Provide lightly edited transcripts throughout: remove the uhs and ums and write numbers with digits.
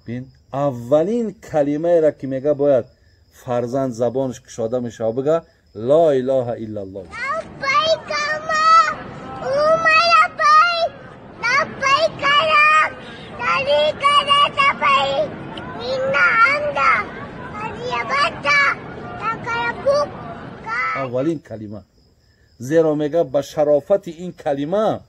بین اولین کلمه را که میگه باید فرزند زبانش کشاده میشه و بگه لا اله الا الله. اولین کلمه، زیرا میگه به شرافت این کلمه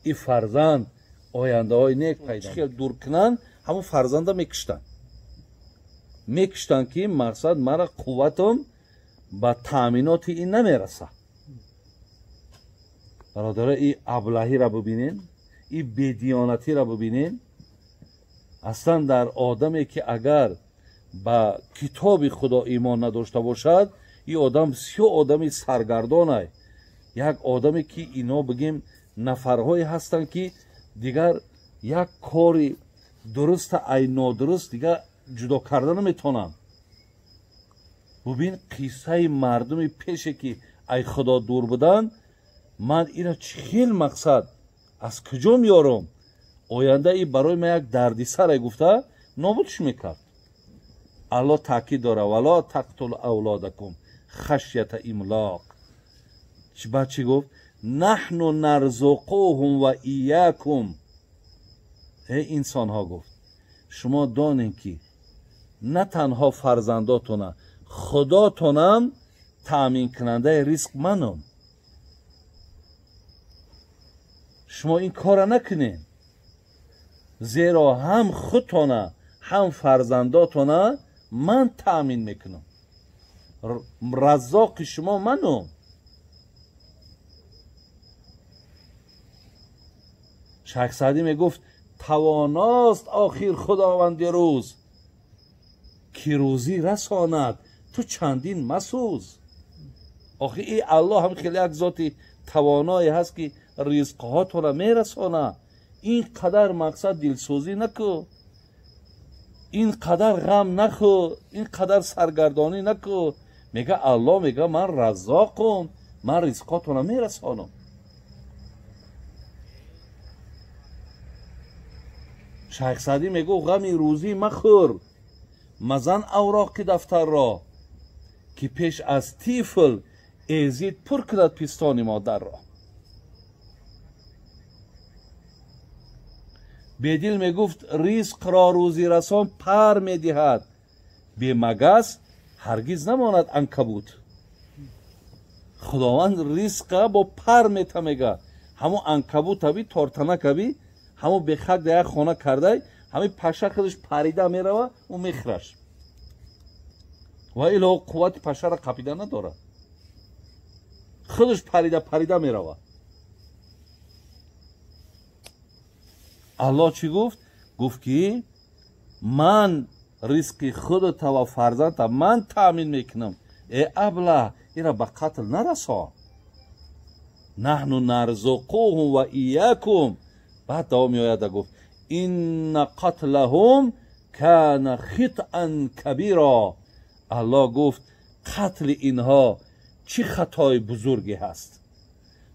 این فرزند آینده های نیک پیدا خیلی دور کنن، همون فرزند میکشتن که مقصد مرا قوتم به تامینات این نمیرسه. برادر این ابلهی را ببینین، این بیدیانتی را ببینین. اصلا در آدمی که اگر به کتاب خدا ایمان نداشته باشد، این آدم بسیار آدمی سرگردان است. یک آدمی که اینا بگیم نفرهایی هستند که دیگر یک کاری درست ای نادرست دیگر جدا کردن نمیتونن. ببین قصه مردم پیشه که ای خدا دور بودن، من اینا خیلی مقصد از کجا میارم؟ آینده ای برای من یک دردی سر گفته نابودش میکرد. الله تاکید داره ولا تقتل اولادکم خشیت املاق. بعد چی گفت؟ نحن نرزقهم و ایاکم. ای انسان ها گفت شما دانین که نه تنها فرزنداتونه خداتونم تأمین کننده رزق منم. شما این کار نکنین، زیرا هم خودتونه هم فرزنداتونه من تأمین میکنم. رزاق شما منم. شیخ سعدی میگفت تواناست آخر خداوند روز که روزی رساند تو چندین مسوز. آخه ای الله هم خیلی یک ذاتی توانایی هست که رزقها تو را میرسانه. این قدر مقصد دلسوزی نکو، این قدر غم نخو، این قدر سرگردانی نکو. میگه الله میگه من رزاقم، من رزقاتو را میرسانم. شیخ سعدی میگه غم روزی مخور، مزن اوراق دفتر را که پیش از طفل ایزید پر کند پیستان مادر را. بیدل میگفت رزق را روزی رسان پر میدهد، بی مگس هرگز نماند عنکبوت. خداوند رزق با پر میته میگه. همون عنکبوت بی تارتنک بی همون بخک در خانه کرده، همین پشه خودش پریده میروه و میخرش و ایلا قوت پشه را قپیده نداره، خودش پریده میروه. الله چی گفت؟ گفت که من رزق خودت و فرزندت من تأمین میکنم. ای ابله اینا به قتل نرسان. نحن نرزقهم و ایاکم. بعد دوام آیه گفت این قتلهم کان خطئا کبیرا. الله گفت قتل اینها چه خطای بزرگی هست.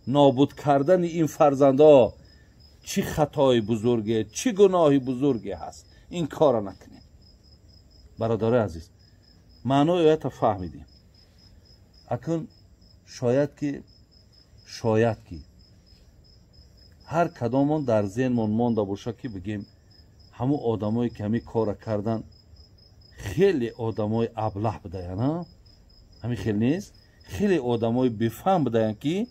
نابود کردن این فرزندا چه خطای بزرگی، چه گناهی بزرگی هست. این کار نکنیم. برادر عزیز معنای آیه فهمیدیم. اکنون شاید که هر کدامون در ذهنمون مانده باشه که بگیم همون آدمایی که همین کار کردن خیلی آدمای ابله بودن. ها همین خیلی نیست. خیلی آدمای بفهم بودن که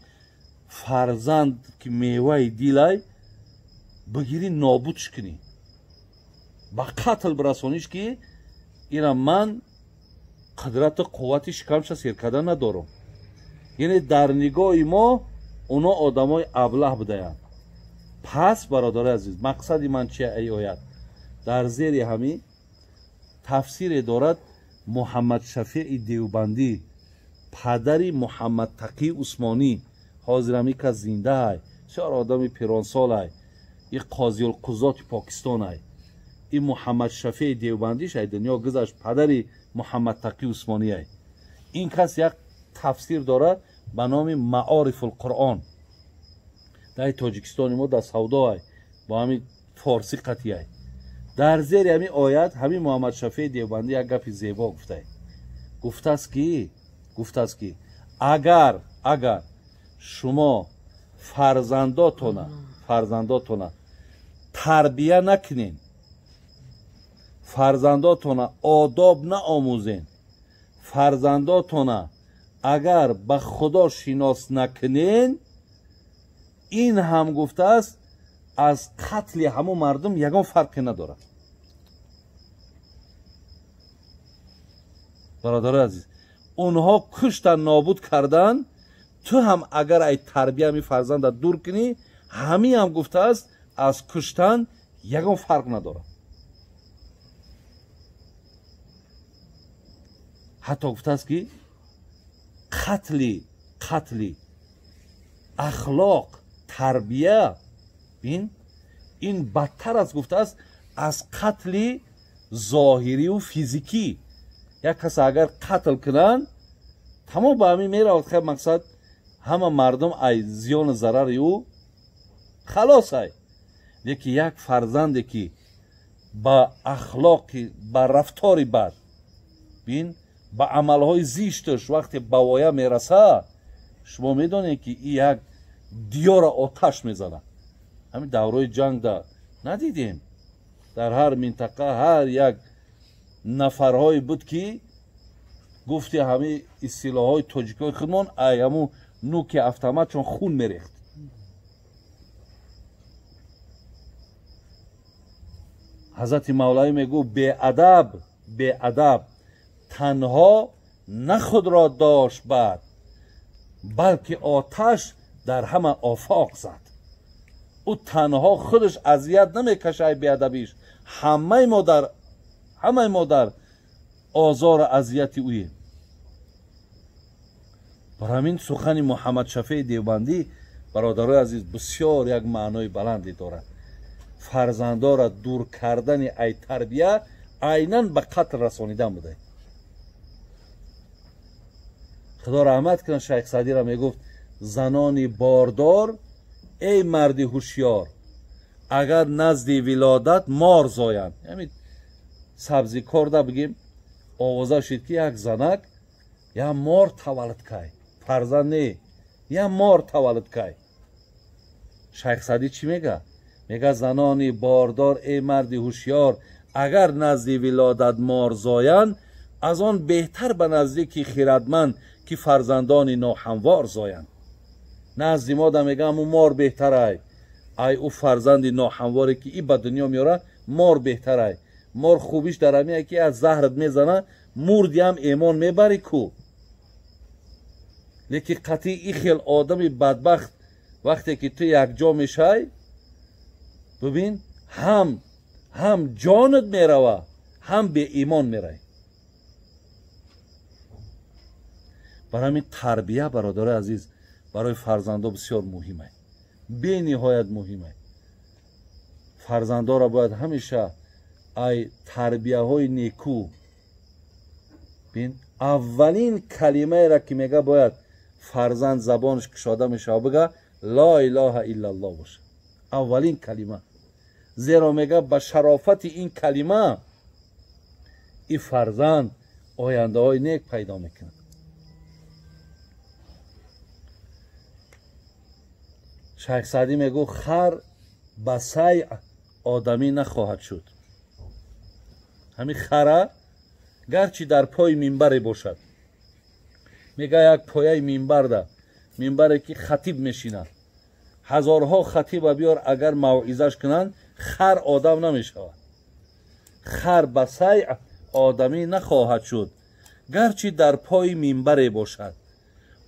فرزند که میوه دیلای بگیری نابودش کنی، با قتل برسونیش که اینا من قدرت و قوت شکمش سیر کردن ندارم. یعنی در نگاه ما اونا آدمای ابله بودن. پس برادر عزیز مقصد من چیه؟ ای آیت در زیر همین تفسیر دارد محمد شفیع دیوبندی، پدری محمد تقی عثمانی، حاضر همی که زنده های، چهار آدم پیرانسال های، این قاضی القضات پاکستان های. این محمد شفیع دیوبندیش های دنیا گذشت، پدری محمد تقی عثمانی های. این کس یک تفسیر دارد به نام معارف القرآن. در تاجیکستان ما در سودا با همین فارسی قطعی های. در زیر همین آیت همین محمد شفیع دیوبندی یک گپ زیبا گفته است که اگر شما فرزنداتون تربیه نکنین، فرزنداتون آداب نآموزین، فرزنداتون اگر به خدا شناس نکنین، این هم گفته است از قتل همه مردم یگان فرقی نداره. برادر عزیز، اونها کشتن، نابود کردن، تو هم اگر ای تربیه می فرزند دور کنی، همین هم گفته است از کشتن یگان فرق نداره. حتی گفته است که قتلی اخلاق تربیه این بدتر از گفته است از قتل ظاهری و فیزیکی. یک کس اگر قتل کنن تمام به همین میره، خیلی مقصد همه مردم ای زیان ضرر او خلاص ای. لیکن یک فرزندی که با اخلاقی، با رفتاری بد، با عملهای زیشتش وقتی به وایه میرسه، شما میدونید که این یک دیار آتش میزنه. همین دورای جنگ دا ندیدیم در هر منطقه هر یک نفرهایی بود که گفتی همه اصطلاحهای تاجیکای خودمان همون نوک اتومات چون خون میریخت. حضرت مولوی میگو به ادب تنها نه خود را داشت بد، بلکه آتش در همه آفاق زد. او تنها خودش اذیت نمیکشه به ادبیش، همه ما در آزار اذیت اویه. برای همین سخن محمد شفیع دیوبندی برادرای عزیز بسیار یک معنای بلندی دارد. فرزندا را دور کردن ای تربیه عیناً به قتل رسانیدن بوده. خدا رحمت کنه شیخ سعدی را میگفت زنان باردار ای مرد هوشیار، اگر نزد ولادت مار زایند. یعنی سبزی کارده بگیم آوازه شد که یک زنک یا مار تولد کای، فرزند نه یا مار تولد کای. شیخ سعدی چی میگه؟ میگه زنان باردار ای مرد هوشیار، اگر نزد ولادت مار زایند، از آن بهتر به نزدیک خیرتمند که فرزندان ناهموار زایند. نزد ما دا میگه همون مار بهتره، ای او فرزند ناهمواری که ای به دنیا میاره مار بهتره. مار خوبیش در همیه که از زهرت میزنه مردی هم ایمان میبری کو. لیکن قطعی ای خیل آدم بدبخت وقتی که تو یک جا میشه ببین هم جانت میروه هم به ایمان میره. برای همین تربیه برادر عزیز برای فرزندا بسیار مهمه، به نهایت مهمه. فرزندا را باید همیشه ای تربیه های نیکو، بین اولین کلمه را که میگه باید فرزند زبانش کشاده میشه بگه لا اله الا الله باشه، اولین کلمه. زیرا میگه به شرافت این کلمه این فرزند آینده های نیک پیدا میکنه. شیخ سعدی میگو خر به سیع آدمی نخواهد شد. همین خره گرچه در پای منبر باشد، میگه یک پایه منبر ده، منبری که خطیب میشینه، هزارها خطیب بیار اگر موعظش کنن خر آدم نمیشود. خر به سیع آدمی نخواهد شد گرچه در پای منبر باشد.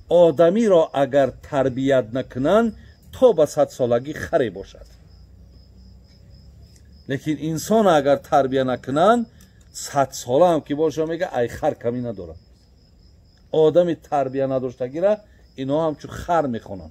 آدمی را اگر تربیت نکنن تا به 100 سالگی خری باشد. لیکن انسان اگر تربیت نکنن 100 ساله هم که باشه میگه ای خر کمی نداره. آدم تربیت نداشتگی را اینا هم چون خر میخونن.